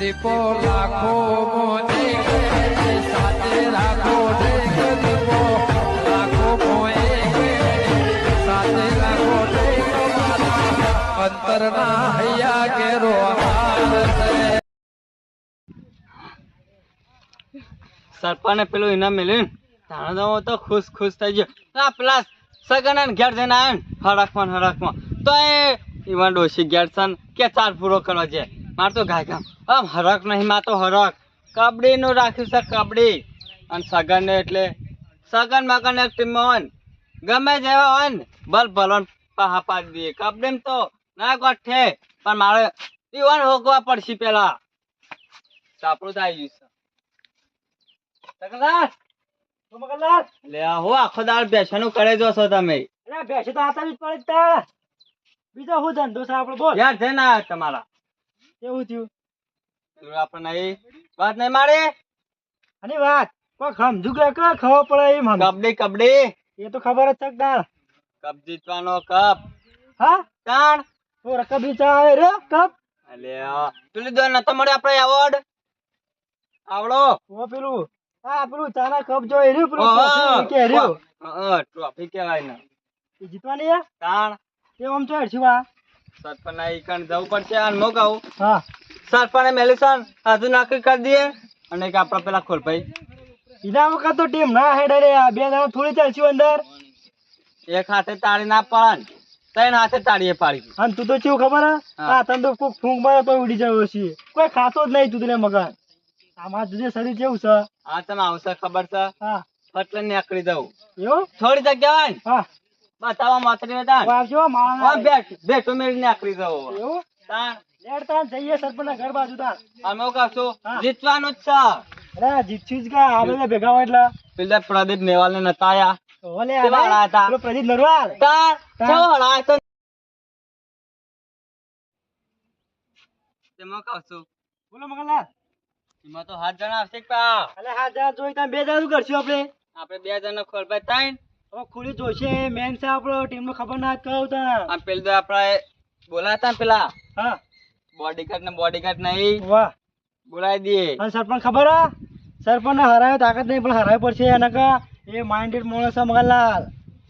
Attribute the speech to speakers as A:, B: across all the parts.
A: દીપો લાખો મોને સાથે રાખો દીપો લાખો મોએ સાથે રાખો અંતરના હૈયા કેરો
B: સરપંચને પેલું ઇનામ મેળવ્યું તાણે તો ખુશ ખુશ થઈ ગયો. પેલા સગન ઘેર જઈને આવ્યો ને હરકમાં તો ઈવન ડોશી ઘેર છે કે ચાર પૂરો કરવા છે. મારે તો ગાય ગામ આમ હરક નહીં, માં તો હરક કબડ્ડી નું રાખ્યું છે, કબડ્ડી. અને સગન ને એટલે સગન મગન એક ટીમમાં હોય ને ગમે જેવા હોય ને ભલ ભલન પાહા પાડી દઈએ. કબડ્ડી તો ના ગોઠે પણ મારે ઈવન હોગવા પડશે. પેલા સાપડું તો આવી ગયું છે. લે હું આખો દાળ બેસવાનું કરે જો છો તમે?
C: બેસે તો આતા જ પડે તા. બીજો શું ધંધો છે આપણો? બોલ
B: યાર છે ના તમારા
C: કેવું થયું?
B: આપણને એ વાત નહીં મારી
C: અને વાત કોઈ સમજુ કે ખબર પડે એમ.
B: કબડ્ડી કબડ્ડી
C: એ તો ખબર જ છે દાળ.
B: Cup જીતવાનો cup.
C: હા
B: તાણ
C: તો રકમ ચા આવે રે કપ.
B: અલે પેલી દો નતો મળે આપણે એવોર્ડ આવડો
C: ઓ પેલું હા પેલું ચાના કપ જો એ રહ્યું પેલું કે રહ્યું
B: ટ્રોફી કહેવાય ને
C: એ જીતવાની હે.
B: તાણ
C: એ આમ તો હેડશું આ
B: સરપંચ ના ઈકણ જવું પડશે. અને મો કહું
C: હા
B: સરપંચ મેલિસન હજુ નક્કી કરી દઈએ. અને કે આપડા પેલા ખોલભાઈ
C: એના વખત તો ટીમ ના હેડે રે. આ બે જણા થોડી ચાલશું અંદર.
B: એક હાથે તાળી ના પણ ત્રણ હાથે તાળીએ પાડી.
C: અને તું તો કેવું ખબર હે? હા તને તો કોઈ ફૂંક મારે તો ઉડી જાય છે. કોઈ ખાતો જ નહીં તું તને મગન. આમાં તુજે શરીર કેવું છે?
B: હા તમે આવશે ખબર છે.
C: હા
B: એટલે નીકળી જવું.
C: એવું
B: થોડી જગ્યા હોય ને
C: હા
B: બતાવવા માત્રી ને તાણ
C: આવજો માણા
B: બેઠું મેળી નીકળી જવું.
C: એવું
B: તાણ
C: લેડતા જઈએ સરપંચ ના ઘર બાજુ તાર.
B: અમે કશું
C: હા.
B: જીતવાનું જ છે.
C: અરે જીતશું જ કા આપણે ભેગા હોય એટલે.
B: પેલા પ્રદીપ નેવાલ ને નતા આયા.
C: ઓલે
B: કેવા હળા હતા?
C: પેલો પ્રદીપ નરવાલ.
B: તાણ કેવો હળાય તો તેમાં કશું
C: બોલો મગનલાલ.
B: એમાં તો 7 જણા આવશે પા.
C: અલે હા જા જોઈ તમે બે જણા શું કરશું આપણે?
B: આપણે 2 જણા ખોલભાઈ ત્રણ.
C: હવે ખુલી જોશે મેન છે આપણો ટીમ નો ખબર ના કહું તા.
B: આમ પેલું તો આપણે બોલાતા પેલા
C: હા
B: બોડીગાર્ડ નહીં
C: વાહ.
B: બોલાવી દઈએ.
C: અને સરપંચ ખબર હે? સરપંચ ને હરાયો તાકાત નહીં પણ હરાય પડશે. એના કા એ માઇન્ડેડ માણસ છે મગનલાલ.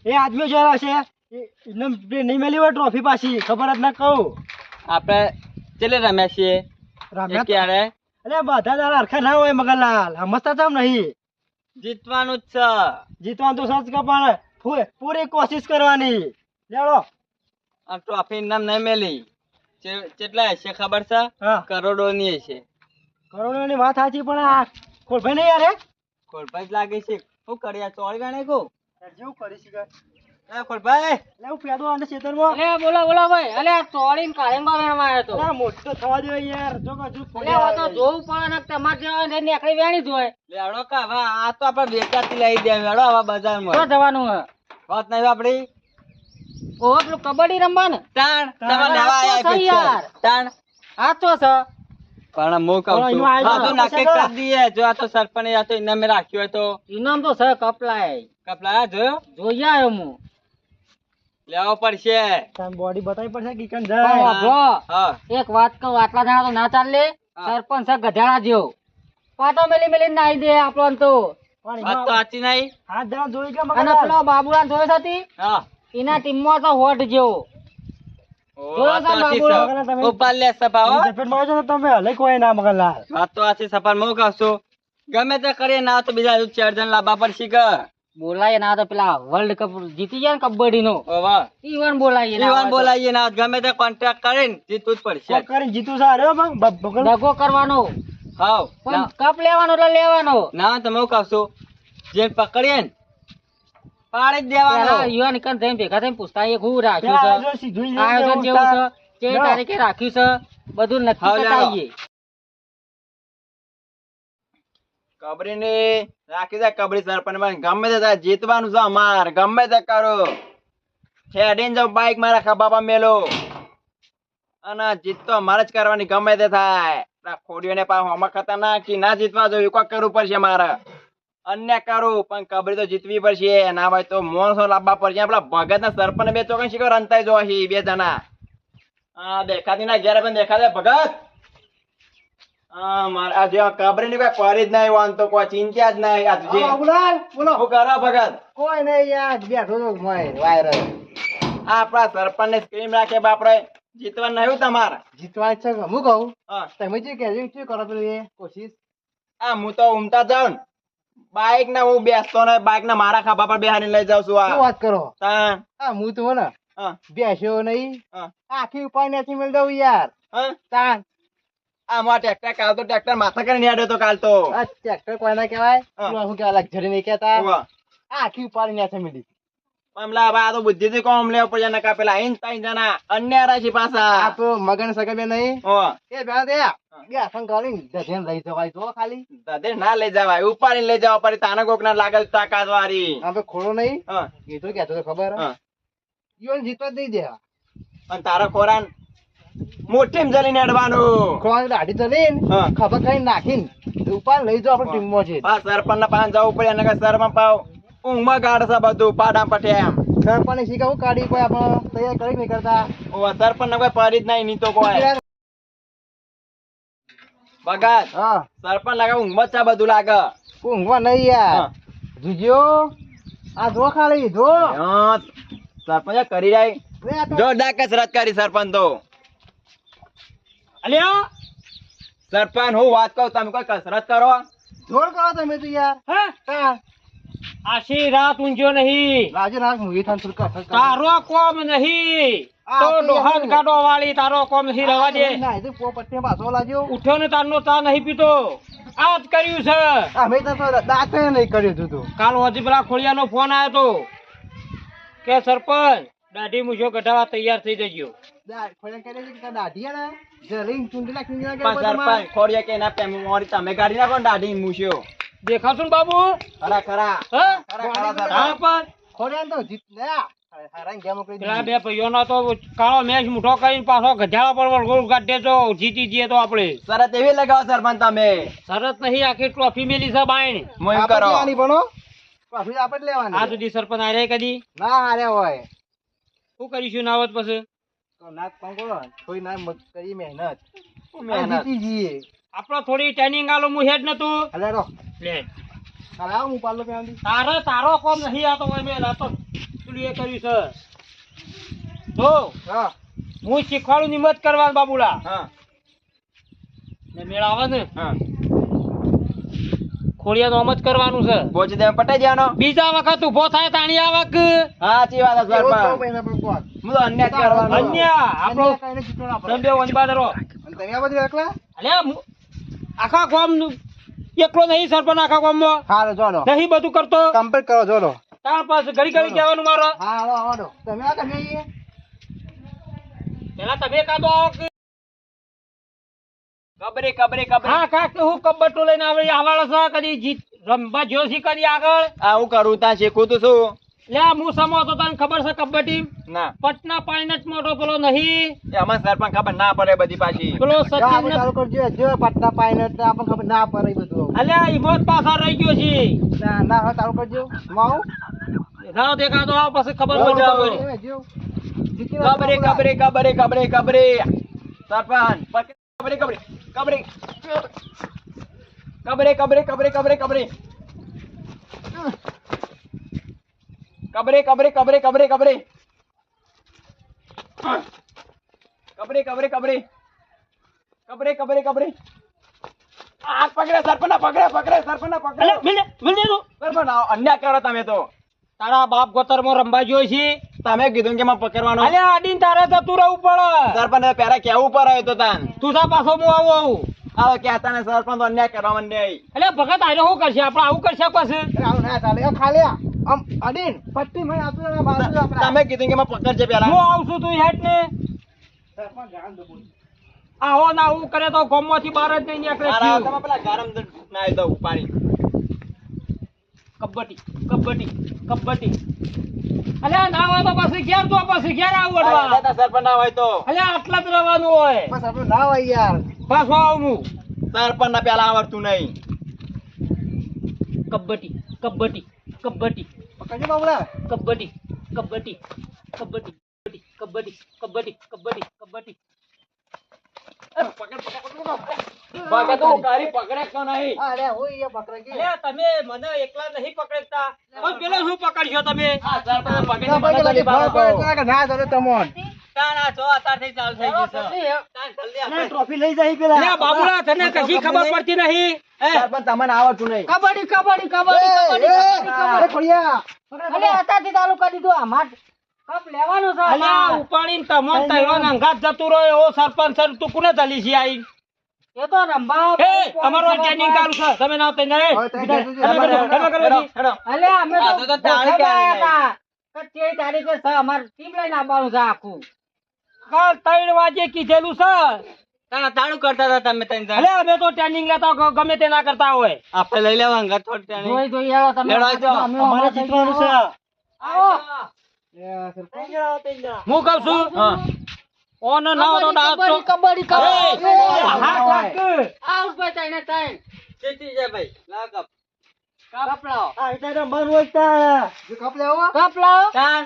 C: એ આદમીઓ જોયા હશે એને નહીં મેલી હોય ટ્રોફી પાછી ખબર જ ના કહું.
B: આપણે ચેલે રમ્યા છીએ
C: રમ્યા
B: ક્યારે
C: અરે બધા તારા હરખા ના હોય મગનલાલ. સમજતા ચમ નહીં?
B: જીતવાનું જ છે.
C: જીતવાનું તો સચ કપાળ પૂરી કોશિશ કરવાની. લેડો
B: આ ટ્રોફી નામ નહીં મેલી કેટલા હશે ખબર છે?
C: હા
B: કરોડો ની હશે.
C: કરોડો ની વાત સાચી પણ આ ખોલભાઈ નહીં યાર.
B: ખોલભાઈ જ લાગે છે. શું કરી આ ચોરી ગણે કો
C: જેવું કરી શીખે.
B: ખોલભાઈ
C: એટલે હું પેદો આને ખેતરમાં.
D: અલે બોલો બોલો ભાઈ. અલે ચોરીને કાળેંગા વેણવા આવ્યો તો.
C: અરે મોટો તો થવા દે યાર. જો કે હજુ
D: અલે હવે તો જોવું પડે ને તમારે જેવા ને નીકળી વેણી જ હોય.
B: લેડો કા હવે આ તો આપણે વેચાતી લઈ દે લેડો હવે બજારમાં.
D: તો જવાનું હે
B: વાત નહીં આપડી
D: ઓહો પેલું કબડ્ડી રમવા ને.
B: તાણ તમે
D: તાણ
B: લેવા
D: આ તો
B: આયા
D: સહી યાર.
B: તાણ
D: આ તો છે
B: પણ હું કહું
C: પણ
B: છું
C: એનું આયોજન
B: આ તો
C: કરશે
B: નક્કી
C: તો.
B: કરી દઈએ. જો આ તો સરપંચ આ તો ઇનામે રાખ્યું હોય તો
D: ઇનામ તો છે કપલાય
B: કપલા જોયો
D: જોઈ આવ્યો હું.
B: લેવો પડશે.
C: તાન બોડી બતાવી પડશે કે કન
D: પણ
C: જાય.
D: વાપરો.
B: હા
D: એક વાત કહું આટલા જણા તો ના ચાલે.
B: હા.
D: સરપંચ છે ગધેડા જેવો પાટો મેલી મેલી નાઈ દે આપણને તો.
C: પણ
B: વાત તો
C: એમાં
B: સાચી નહીં.
C: હાથ જણા જોઈ કે
D: અને
C: મગનલાલ.
D: પેલો બાબુલાલ જોયો હતી
B: હા
D: એના ટીમમાં તો હોટ જેવો. જોયો
B: વાત તો
D: છે
B: સાચી
D: બાબુલાલ?
B: છે.
C: તમે-
B: ઉપર લે સભા હો.
C: ઝપેટ મારો છો તો તમે હલે કોઈ ના મગનલાલ.
B: વાત તો સાચી સફર હું કહું છું ગમે તે કરીએ ના તો બીજા હજુ 4 જણ લાવવા પડશે કે
D: બોલાય ના તો પેલા વર્લ્ડ કપ જીતી જાય ને કબડ્ડી નો
B: વાહ
D: ઈવન બોલાય ના
B: જીવન
D: હોય તો.
B: બોલાવીએ ના ગમે તે કોન્ટ્રાક્ટ કરીને જીતવું જ પડશે.
C: કોક કરીને જીતું સારો બગલ.
D: દગો કરવાનો
B: હાવ
D: પણ કપ લેવાનો એટલે લેવાનો.
B: ના તમે હું કહું છું જે પકડીએ ને પાડી જ દેવાનો.
D: પેલા યુવાન કન થઈને ભેગા થઈને પૂછતા એ હું રાખ્યું
C: પેલા
D: છે
C: જો સીધું જ
D: આયોજન
C: લેવું
D: કેવું
C: તાર.
D: છે કે
C: લો.
D: તારીખે રાખ્યું છે બધું નક્કી
B: હાવ
D: કરતા
B: લેવો.
D: આવીએ.
B: કબરી ને રાખી દે કબરી સરપંચ માં ગમે તે થાય જીતવાનું છે અમાર ગમે તે કરો હેડીને જાવ બાઈક મારા ખભા પર મેલો અને જીત તો અમારે જ કરવાની ગમે તે થાય. ખોડીઓને પાછું હમણાં ખતરનાક કે ના જીતવા જોઈએ કોક કરવું પડશે મારે અન્ય કરું પણ કબરી તો જીતવી પડશે. ના હોય તો મોણસો લાવવા પડશે. આપડા ભગત ના સરપંચ બે ચોકન શીખર અંતાઈ જો બે જણા હા દેખાતી ના ઘેર પણ દેખાડે ભગત
E: મારે આ જે કબરે ની કોઈ પરી જ નહીં વાન તો કોઈ ચિંતા જ નહીં આ તુજે
C: બાબુલાલ બોલો.
E: હું કરો ભગત
C: કોઈ નહીં યાર બેઠો તો વાયરસ
E: આપણા સરપંચ ને સ્ક્રીમ રાખે બાપરે જીતવાનું નહીં તમારે
C: જીતવા છે કે હું કહું
E: હા
C: તમે જે કહેજો શું કરો પેલું એ કોશિશ
E: હું તો ઉમતા જાઉં બાઈક ને હું બેસતો ને બાઈક ને મારા ખાબા પર બેહાડીને લઈ જાઉં છું
C: શું વાત કરો
E: તાન
C: હા હું તો ને
E: હા
C: બેસ્યો નહીં
E: હા
C: આખી ઉપાય નથી મળી દઉં યાર
E: હા
C: તાન
E: આ ટ્રેક્ટર કાલ તો ટ્રેક્ટર માથા કરીને યાડ્યો તો કાલ તો
C: આ ટ્રેક્ટર કોઈ ના કહેવાય
E: હા.
C: પેલું શું કહેવાય લક્ઝરી નહીં કહેતા
E: ઉવ્વ.
C: આખી ઉપાડી નથી મળી
E: મામલા હવે આ તો બુદ્ધિ થી કોમ લેવો પડે ને કા પેલા આઈન તાઈન જણા અન્ય રાશિ
C: આ
E: પાછા
C: તો મગન સગે બે નહીં
E: ઓ
C: એ બેન દે બે આસન ગાલી દધેન લઈ જવાય તો ખાલી
E: દાદે ના લઈ જવાય ઉપાડીને લઈ જવા પડે તાને કોક ના લાગે તાકાત વાળી
C: આ તો ખોડો નહીં
E: હા
C: એ તો કહેતો તો ખબર
E: હા
C: ઈવન જીતવા જ દઈ દે
E: અને તારો ખોરાન મુઠ્ઠીમાં જલીને અડવાનું
C: ખોવા દાઢી તો લઈને
E: હા.
C: ખબર ખાઈ નાખીને ઉપાડ લઈ જાઓ આપણે ટીમમાં છે
E: આ સરપંચ ના પાન જવું પડે અને સરપંચ પાવ ઊંઘમાં ગાડશે બધું પાડા પટે એમ
C: સરપંચ શીખાવું કાઢી કોઈ આપણે તૈયાર કરી નહીં કરતા
E: ઓ સરપંચ ને કોઈ પરી જ નહીં ની તો કોઈ ભગત
C: હા
E: સરપંચ લાગે ઊંઘમાં જ છે બધું લાગે
C: ઊંઘવા નહીં યાર
E: હા.
C: જોજો આ જો ખાલી જો
E: હા, સરપંચ કરી જાય
C: લે આ તો
E: જોરદાર કસરત કરી સરપંચ તો
B: અલ્યા
E: સરપંચ હું વાત કહું તમે કોઈ કસરત કરો
C: જોર કરો તમે તો યાર
B: હા
C: હા
B: આશી રાત ઊંઝો નહીં
C: રાજે નાખ મુવી થાન સુરકા
B: તારો કોમ નહીં તો ડોહાન કાઢો વાળી તારો કોમ નહીં રવા દે
C: ના એ તો પોપટને પાછો લાગ્યો
B: ઉઠ્યો ને તારનો ચા નહીં પીતો આ જ કર્યું છે
C: અમે તો દાંતે નહીં કર્યું તું તો
B: કાલ હજી પેલા ખોડિયાનો ફોન આવ્યો તો કે સરપંચ દાઢી મૂછો કઢાવા તૈયાર થઈ જજો
C: ખોયા કરે છે કે દાઢીયા ના જરીંગ ચૂંટી નાખી ના
E: પણ સરપંચ ખોડિયા કે ના પેમ મોરી તમે કાઢી નાખો ને દાઢી મૂછ્યો
B: દેખાશું ને બાબુ
E: ખરા ખરા
B: હા
E: ખરા ખરા સરપંચ.
B: હા પણ
C: ખોયા તો જીત ને હારાંગ ગેમ કરી
B: પેલા બે ભાઈઓનો તો કાળો મેચ મુઠો કરીને પાછો ગધેડા પર ગોળ કાઢ દેજો જીતી જઈએ તો આપણે
E: શરત એવી લગાવો સરપંચ તમે
B: શરત નહીં આખી ટ્રોફી મેલી છે બાયણ
E: હું એમ કરો
C: લેવાની ભણો પાછું આપણે લેવાની
B: આ સુધી સરપંચ આરે કદી
C: ના હારે હોય
B: શું કરીશું નાવત પછી
C: તો નાક પંગોળો થોડી ના મત કરી મહેનત
E: મહેનત.
C: જીતી જઈએ
B: આપણો થોડી ટ્રેનિંગ આલો હું હેડ નતું
C: હલે રો
B: લે
C: હાલ આવ હું પાલો પેલી
B: તારો કોમ નહીં આતો હોય મેં લાતો તું એ કર્યું છે જો
C: હા
B: હું શીખવાડું ની મત કરવાનું બાબુલા
E: હા
B: ને મેળ આવે ને
E: હા
B: ખોડિયા નો જ કરવાનું છે
E: બોચ દે પટાઈ જવાનો
B: બીજા વખત ઉભો થાય તાણી આવક
E: સાચી વાત છે
C: એવું તો
E: સરપંચ
C: પહેલા પણ કોણ
E: હું તો અન્ય જ કરવાનો
B: અન્ય આપણો
C: કઈને જીતવાનો આપણે
B: દંડ્યો વંજબાદરો
C: અને તમે આ બધું એકલા
B: અલ્યા આખા ગામ એકલો નહીં સરપંચ આખા ગામમાં
C: હાલો જોડો
B: નહીં બધું કરતો
C: કમ્પ્લીટ કરો જોડો
B: તાર પાસે ઘડી ઘડી કહેવાનું મારો
C: હા હાલો હાલો તમે આ તમે આવીએ
B: પેલા તમે કાઢો
E: કબરે કબરે કબરે
B: હા કાક હું કબડ્ડો લઈને આવડે છે કદી જીત રમવા જ્યો છી કદી આગળ
E: આ હું કરું ત્યાં શીખું તો શું
B: લે હું સમો તો તને ખબર છે કબડ્ડી
E: ના
B: પટના પાણીના મોટો પેલો નહીં
E: એ અમાર સરપંચ ખબર ના પડે બધી પાછી
B: પેલો
C: જો
B: સચિન
C: આપણે ચાલુ કરજો જો પટના પાઈને એટલે આપણને ખબર ના પડે ઈ બધું
B: અલ્યા ઈમોત પાછા રહી ગયો છે
C: ના ના હવે ચાલુ કરજો હું આવું
B: જાઓ દેખાતો આવ પછી ખબર પડે આપણે.
C: એ જો જીતી ના
E: કબરે કબરે કબરે કબરે કબરે સરપંચ પકડ. કબરે કબરે કબરે કબરે કબરે કબરે કબરે કબરે કબરે કબરે કબરે કબરે કબરે કબરે કબરે કબરે કબરે કબરે કબરે આ પકડે સરપંચ પકડે પકડે સરપંચ પકડે
B: અલ્યા મિલ દે તું.
E: સરપંચ અન્યાય કરો તમે તો
B: તારા બાપ ગોતરમાં રમવા જોઈ છે
E: તમે કીધું કે માં પકડવાનો
B: અલ્યા આડીને તારે જતું રહેવું પડે
E: સરપંચ પેલા કેવું પર આવ્યો તો તાન
B: તું તા પાછો હું આવું
E: આવો કહેતા ને સરપંચ તો અન્યાય કરવા માંડે
B: અલ્યા ભગત આરે શું કરશે આપણે આવું કરશે પછી
C: અરે આવું ના ચાલે એ ખાલી આમ અડીન પટ્ટી માં આપી દેવા બાજુ આપણા
E: તમે કીધું કે માં પકડજે પેલા
B: હું આવું છું તું હેઠ ને આવો ના આવું કરે તો ગામમાંથી બહાર જ નહીં નીકળે
E: મારા
B: જીવ.
E: તમે પેલા ગરમ ના દો ઉપાડી
B: કબડ્ડી કબડ્ડી કબડ્ડી અલ્યા ના હોય તો પછી ઘેર તો પછી ઘેર આવું અડવા
E: દાદા સરપંચ ના હોય તો
B: અલ્યા આટલા જ રહેવાનું હોય
C: બસ આપણું ના હોય યાર
B: પાછો આવું હું
E: સરપંચ ના પેલા આવડતું નહીં
B: કબડ્ડી કબડ્ડી કબડ્ડી
C: પકડજો બાબુલા
B: કબડ્ડી કબડ્ડી કબડ્ડી કબડ્ડી કબડ્ડી કબડ્ડી કબડ્ડી
E: પકડ તો ઉકારી પકડે કે નહીં
C: અરે હોય એ પકડે
A: અલ્યા તમે મને એકલા નહીં પકડતા પણ પેલો શું પકડશો તમે
E: સરપંચ પકડી મને જલ્દી બહાર કાઢો.
C: ના ધરે તમોન
B: તારા જો અત્યારથી ચાલુ થઈ ગયું છે તાર જલ્દી આપણે
C: ટ્રોફી લઈ જાય પેલા
A: અલ્યા બાબુલા તને કશી ખબર પડતી નહીં
E: સરપંચ તમને આવડતું નહીં
D: કબડ્ડી કબડ્ડી કબડ્ડી કબડ્ડી
C: ખોડિયા
D: અલે અત્યારથી ચાલુ કરી દીધું આમાં કપ લેવાનું છે
A: અલ્યા
D: આમાં.
A: ઉપાડીને તમોન તૈરો અંગાત જતું રહ્યો એવો સરપંચ સર તું કોને તલી છે આઈ
D: એ તો રંભા
A: એ તમારો ટ્રેનિંગ ચાલુ છે તમે ના તઈ જાય
D: અલે અમે
B: આ
D: તો
B: તો તાળી
D: ધોખામાં
B: ક્યારે
D: આયા હતા કે તે તારીખે છે અમાર ટીમ લઈને આવવાનું છે આખું
A: કાલ 3 વાગે કીધેલું છે
B: તાળું કરતા હતા તમે ત્રણ જણ.
A: અલ્યા અમે તો ટ્રેનિંગ લેતા ગમે તે ના કરતા હોય
B: આપણે લઈ લેવા અંગત થોડી ત્યાંની.
D: જોઈ જોઈ આવો તમે
B: લેવડાવી દો.
D: અમે
C: અમારે જીતવાનું છે
D: આવો
A: હું કહું છું
B: હા.
A: ઓન ના તો ડાક તો
D: કબડ્ડી કબડ્ડી
A: એ, હાથ રાખ.
D: આઉટ ભાઈ તાઈને તાઈ
B: જીતી જા ભાઈ લાવ કપ.
D: કપ લાવો
C: આ ઇતા રમવાનું હોય તા જો કપ લેવો
D: કપ લાવો
B: તાન.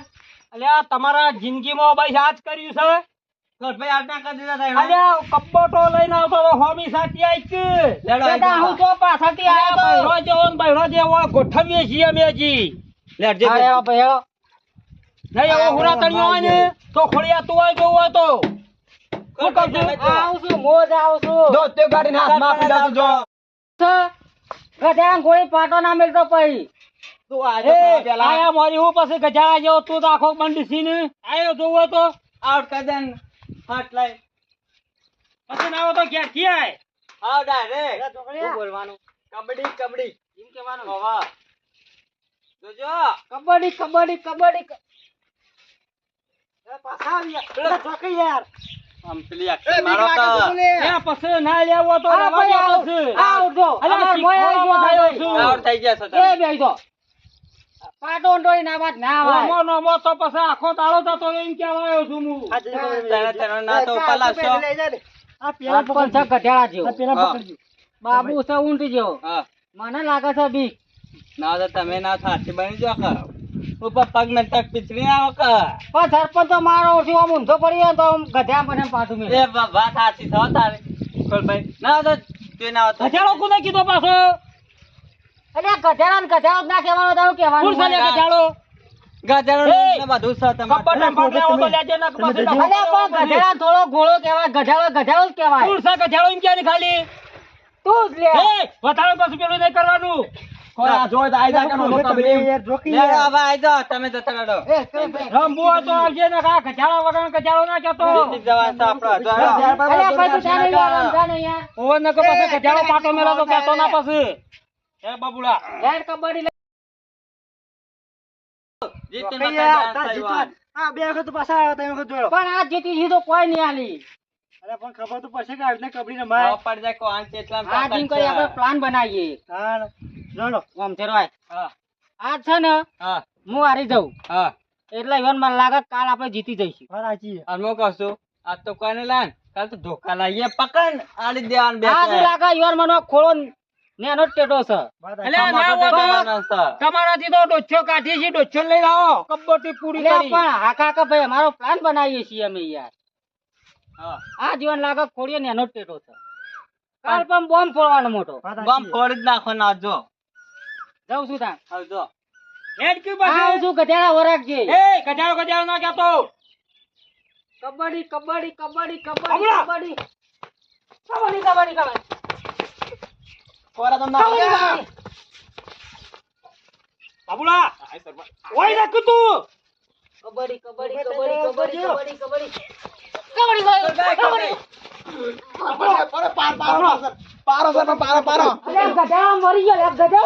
A: અલ્યા તમારા જિંદગીમાં ભાઈ આજ કર્યું છે
B: ભાઈ આજના કરી દીધા તાઈ.
A: અલ્યા કબ્બટો લઈને આવતો તો હોમી સાથી આઈ કે
B: લેવડાવી
D: બેટા
B: દો.
D: હું તો પાછળથી
A: અલ્યા
D: આવ્યો
A: બૈરો જેવો ને બૈરો જેવો ગોઠવીએ છીએ અમે હજી
B: લેવડજે
D: તો
B: ભાઈ.
D: આયો ભાઈ આયો.
A: નહીં એવો હુરા તણિયો હોય ને તો ખોડિયા તું હોય જોવું હોય તો શું કહું છું
D: આવું છું મોજ આવું છું
E: જો તે ગાડીને હાથમાં આપી દઉં જો
D: ગધેડા ગોળી પાટો ના મેલતો પછી
E: તું આ
A: એ આયા મારી હું પછી ગજા જેવો તું તો આખો બંધ સીને આયો જોવું હોય તો
B: આઉટ કરી દે ને. હાથ લાઈ.
A: પછી ના આવો તો ઘેર થી આય
B: આવ ડાયરેક્ટ.
D: શું બોલવાનું
B: કબડ્ડી કબડ્ડી.
D: એમ કહેવાનું
B: વાહ. જોજો.
D: કબડ્ડી કબડ્ડી કબડ્ડી
C: પાછા આવ્યા પેલા ચોકી યાર
B: આમ પેલી આખી મારો તો.
A: એ પછી ના લેવો તો
D: આ
A: રવા
D: ભાઈ
A: દેવો
D: આઉટ
A: છે
D: આઉટ જો
A: અલ્યા
D: અમાર મોય આવી ગયો
A: શીખવાડવામાં
D: ભાઈ.
A: આવ્યો છું.
B: આઉટ થઈ ગયા છો
D: એ
B: તમે.
D: બેહી જો પાટો અંડોઈ ના વાત ના આવે
A: નમો નમો તો પછી આખો દાડો જતો રહ્યો એમ કહેવા આવ્યો છું હું
B: તારા ના તો ઉપર લાવશો.
C: આ પેલા
D: પણ છે ગધેડા જેવો
C: આ પેલા
B: હા.
C: પકડજો
D: બાબુ છે ઊંટ જેવો
B: હા.
D: મને લાગે છે બીક
B: ના તો તમે ના થાતી બની જો કે ઉપર પગ ને તક પીછડી આવો કે.
D: પણ સરપંચ તો મારો ઓછું આમ ઊંધો પડી જાય તો આમ ગધેડા મને પાછું મેલે
B: એ વાત સાચી છો તારી. ભાઈ ના તો તે ના હોત.
A: ગજાળો કોને કીધો પાછો
D: એટલે ગધેડા ને ગધેડો જ ના કહેવાનો તો હું કહેવાનું
A: કોણ છે લે ગજાળો
B: ગાજરો
A: એ!
B: ને બધું છે તમારે.
A: કબ્બટ રમવા લેવો તો લેજે ને પછી
C: તમે
A: ડખો
D: અલ્યા
A: કરવો
D: પણ
A: પછી.
D: ગધેડા થોડો ઘોડો કહેવાય ગધેડો ગધેડો જ કહેવાય
A: કોણ છે ગજાળો એમ ક્યાં ખાલી
D: તું જ લે
A: એ વધારે પછી પેલું નહીં કરવાનું
E: કોઈ આ જોઈ તો આઈ જા કે નો કબડ્ડી
C: યાર જોકી
B: લેડો
C: યાર
B: હવે આઈ જાઓ તમે જતા રહો.
A: રમવું હોય તો આવજે ને કા ગજાળો વગર ગજાળો ના કહેતો
B: જીતી જવાનું છે આપણો. જો હેડો.
D: અલ્યા ભાઈ તું જાને યાર જાને યાર
A: ઓવર ને કે પછી ગજાળો પાટો મેલો તો કહેતો ના પછી એ બબુડા
D: લેટ કબડ્ડી લે.
B: જીતી
C: જોકી
B: મતા
C: યાર
B: જાણ
C: તા
B: થાય
C: જીતવા
B: વાત.
C: આ બે વખત તો પાછા આવ્યા ત્રણ વખત જોયો
D: પણ આ જીતી જીતો કોઈ નહીં આલી
C: અરે પણ ખબર તો પડશે કે આવી રીતના કબડ્ડી રમાય
B: ખબર પડી જાય કોણ કેટલામાં
D: આ
B: તાકાત
D: દિન
B: છે.
D: કરી આપણે પ્લાન બનાવીએ
C: હા જોડો
D: ઓમ ચેરવાય
B: હા
D: આ છે ને
B: હા
D: હું હારી જાઉં
B: હા.
D: એટલે ઈવન મને લાગે કાલ આપણે જીતી જઈશું
C: હા રાજી
B: અને હું કહું છું આજ તો કોઈને લાન કાલ તો ધોકા લાવીએ પકડ આલી દેવાનું બે
D: આ શું લાગે ઈવન મને ખોળો નેનો જ ટેટો છે
A: અલ્યા ના હોય તો તમારાથી તો ડોચ્છો કાઢીએ છીએ ડોચ્છો લઈ આવો કબ્બટી પૂરી
D: એટલે
A: કરી
D: પણ હાકા કે ભાઈ અમારો પ્લાન બનાવીએ છીએ અમે યાર
B: હા.
D: આ જીવન લાગે ખોડીએ નેનો જ ટેટો છે કાલ પણ બોમ્બ ફોડવાનો મોટો
B: બમ ફોડી જ નાખો ના જો.
D: જાઉં છું ત્યાં
B: આવજો.
A: હેડ ક્યું
D: આવું
A: પછી
D: છું ગધેડા વરાગજે
A: એ ગજાળો ગજાળો ના કહેતો
D: કબડ્ડી કબડ્ડી કબડ્ડી કબડ્ડી
A: હમણાં.
D: કબડ્ડી કબડ્ડી કબડ્ડી કબડ્ડી
E: કોરા તમને નાખી દે.
A: બાબુલા ઓય રાખ તું
D: કબડ્ડી કબડ્ડી કબડ્ડી કબડ્ડી કબડ્ડી કબડ્ડી
E: પારો સર પારો પારો
D: અરે ગધેડા મરી ગયો લે ગધેડો